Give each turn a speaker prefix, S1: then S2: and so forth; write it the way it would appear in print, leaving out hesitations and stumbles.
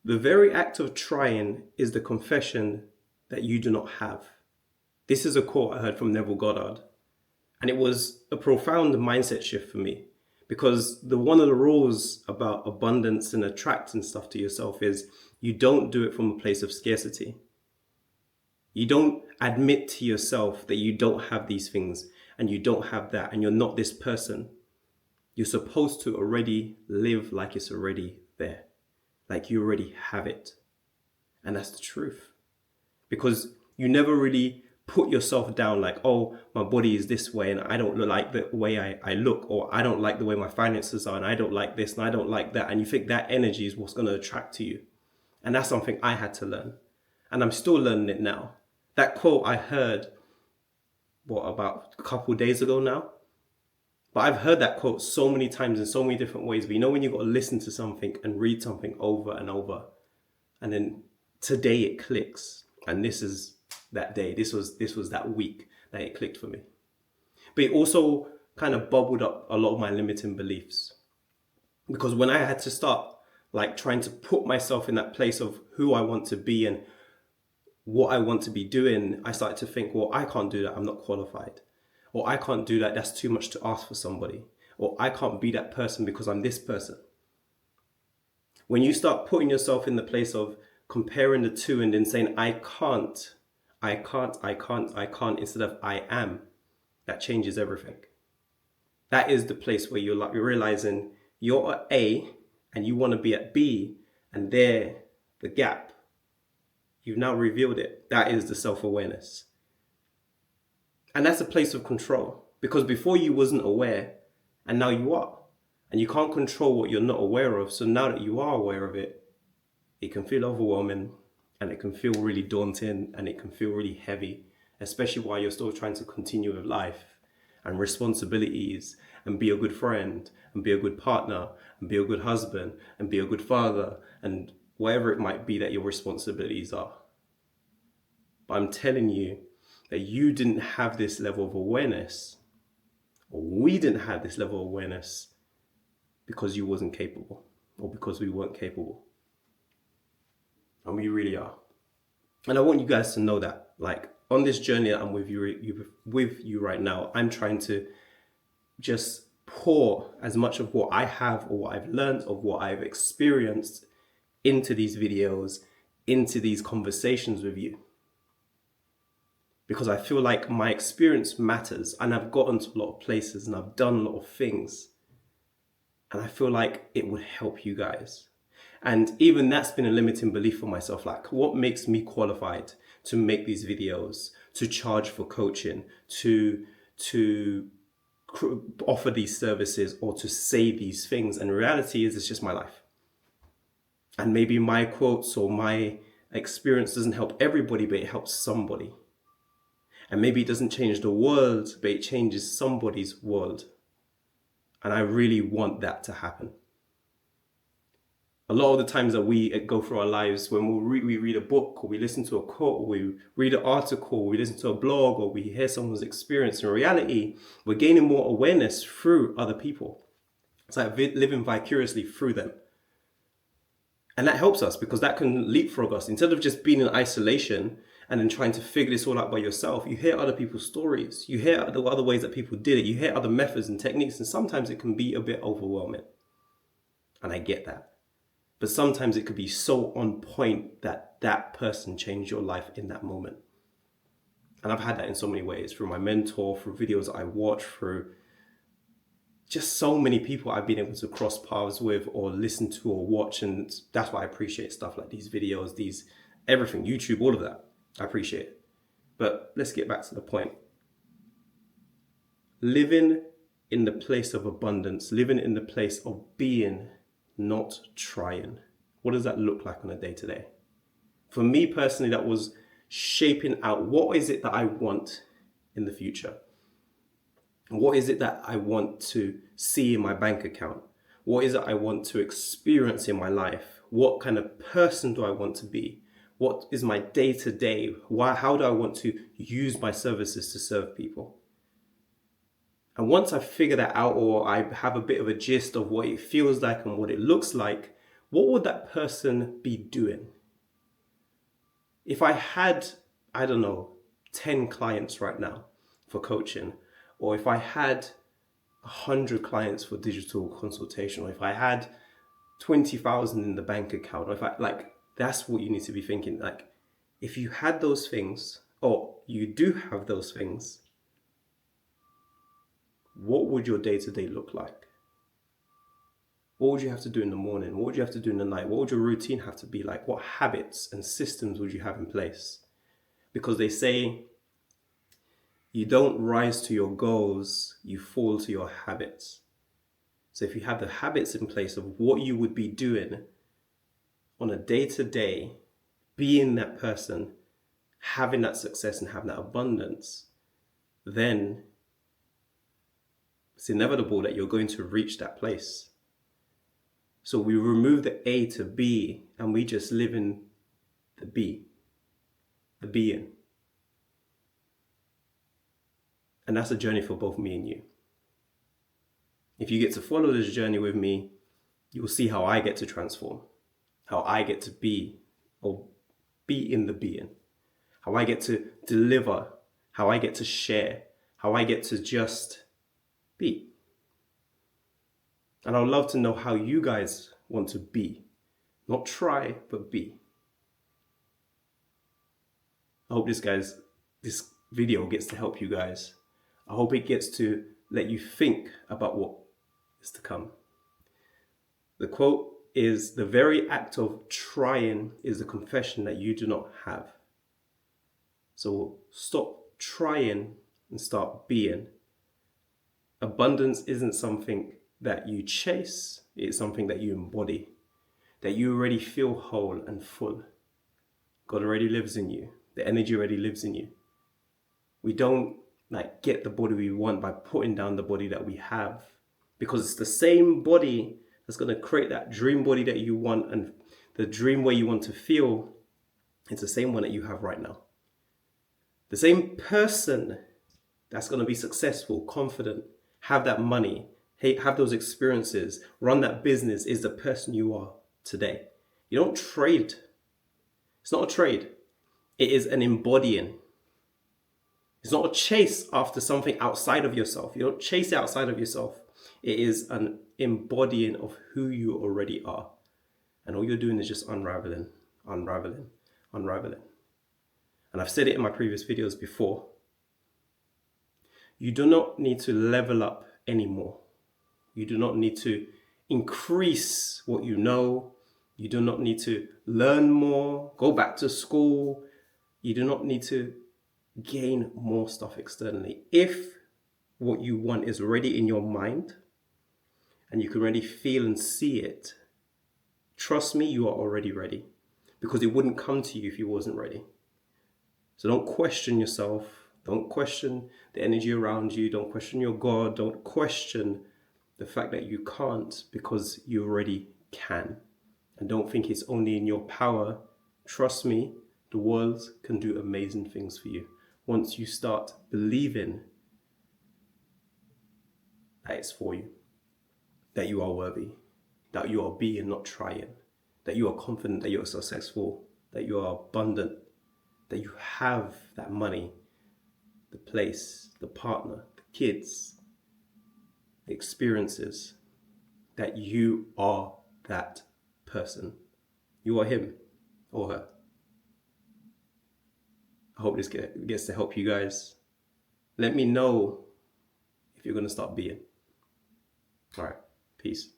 S1: The very act of trying is the confession that you do not have. This is a quote I heard from Neville Goddard, and it was a profound mindset shift for me, because one of the rules about abundance and attracting stuff to yourself is you don't do it from a place of scarcity. You don't admit to yourself that you don't have these things and you don't have that and you're not this person. You're supposed to already live like it's already there, like you already have it. And that's the truth. Because you never really put yourself down like, oh, my body is this way and I don't look like the way I look, or I don't like the way my finances are and I don't like this and I don't like that. And you think that energy is what's going to attract to you. And that's something I had to learn. And I'm still learning it now. That quote I heard, about a couple of days ago now? But I've heard that quote so many times in so many different ways. But you know when you've got to listen to something and read something over and over, and then today it clicks. And this is that day. This was that week that it clicked for me. But it also kind of bubbled up a lot of my limiting beliefs. Because when I had to start like trying to put myself in that place of who I want to be and what I want to be doing, I started to think, well, I can't do that. I'm not qualified. Or I can't do that. That's too much to ask for somebody. Or I can't be that person because I'm this person. When you start putting yourself in the place of comparing the two and then saying, I can't, instead of I am, that changes everything. That is the place where you're realizing you're at A and you want to be at B, and there, the gap. You've now revealed it. That is the self-awareness. And that's a place of control, because before you wasn't aware and now you are. And you can't control what you're not aware of. So now that you are aware of it, it can feel overwhelming and it can feel really daunting and it can feel really heavy, especially while you're still trying to continue with life and responsibilities and be a good friend and be a good partner and be a good husband and be a good father and whatever it might be that your responsibilities are. But I'm telling you that you didn't have this level of awareness, or we didn't have this level of awareness because you wasn't capable, or because we weren't capable. And we really are. And I want you guys to know that, like, on this journey that I'm with you right now, I'm trying to just pour as much of what I have or what I've learned or what I've experienced into these videos, into these conversations with you. Because I feel like my experience matters, and I've gotten to a lot of places and I've done a lot of things. And I feel like it would help you guys. And even that's been a limiting belief for myself. Like, what makes me qualified to make these videos, to charge for coaching, to offer these services, or to say these things? And the reality is, it's just my life. And maybe my quotes or my experience doesn't help everybody, but it helps somebody. And maybe it doesn't change the world, but it changes somebody's world. And I really want that to happen. A lot of the times that we go through our lives, when we read a book, or we listen to a quote, or we read an article, or we listen to a blog, or we hear someone's experience, in reality, we're gaining more awareness through other people. It's like living vicariously through them. And that helps us, because that can leapfrog us. Instead of just being in isolation and then trying to figure this all out by yourself, you hear other people's stories. You hear the other ways that people did it. You hear other methods and techniques. And sometimes it can be a bit overwhelming. And I get that. But sometimes it could be so on point that that person changed your life in that moment. And I've had that in so many ways, through my mentor, through videos I watch, through just so many people I've been able to cross paths with, or listen to, or watch. And that's why I appreciate stuff like these videos, everything, YouTube, all of that. I appreciate it. But let's get back to the point. Living in the place of abundance, living in the place of being, not trying. What does that look like on a day-to-day? For me personally, that was shaping out, what is it that I want in the future? What is it that I want to see in my bank account? What is it I want to experience in my life? What kind of person do I want to be? What is my day-to-day? How do I want to use my services to serve people? And once I figure that out, or I have a bit of a gist of what it feels like and what it looks like, what would that person be doing? If I had, I don't know, 10 clients right now for coaching, or if I had 100 clients for digital consultation, or if I had 20,000 in the bank account, or if I, like, that's what you need to be thinking. Like, if you had those things, or you do have those things, what would your day-to-day look like? What would you have to do in the morning? What would you have to do in the night? What would your routine have to be like? What habits and systems would you have in place? Because they say you don't rise to your goals, you fall to your habits. So if you have the habits in place of what you would be doing on a day-to-day, being that person, having that success and having that abundance, then it's inevitable that you're going to reach that place. So we remove the A to B and we just live in the B, the being. And that's a journey for both me and you. If you get to follow this journey with me, you will see how I get to transform, how I get to be, or be in the being, how I get to deliver, how I get to share, how I get to just be. And I would love to know how you guys want to be. Not try, but be. I hope this video gets to help you guys. I hope it gets to let you think about what is to come. The quote is, "The very act of trying is the confession that you do not have." So stop trying and start being. Abundance isn't something that you chase, it's something that you embody, that you already feel whole and full. God already lives in you. The energy already lives in you. We don't get the body we want by putting down the body that we have, because it's the same body that's going to create that dream body that you want, and the dream way you want to feel, it's the same one that you have right now. The same person that's going to be successful, confident, have that money, have those experiences, run that business, is the person you are today. You don't trade. It's not a trade. It is an embodying. It's not a chase after something outside of yourself. You don't chase it outside of yourself. It is an embodying of who you already are. And all you're doing is just unraveling. And I've said it in my previous videos before. You do not need to level up anymore. You do not need to increase what you know. You do not need to learn more, go back to school. You do not need to gain more stuff externally. If what you want is already in your mind and you can already feel and see it, trust me, you are already ready, because it wouldn't come to you if you wasn't ready. So don't question yourself. Don't question the energy around you. Don't question your God. Don't question the fact that you can't, because you already can. And don't think it's only in your power. Trust me, the world can do amazing things for you once you start believing that it's for you, that you are worthy, that you are being, not trying, that you are confident, that you are successful, that you are abundant, that you have that money, the place, the partner, the kids, the experiences, that you are that person. You are him or her. I hope this gets to help you guys. Let me know if you're going to start being. All right, peace.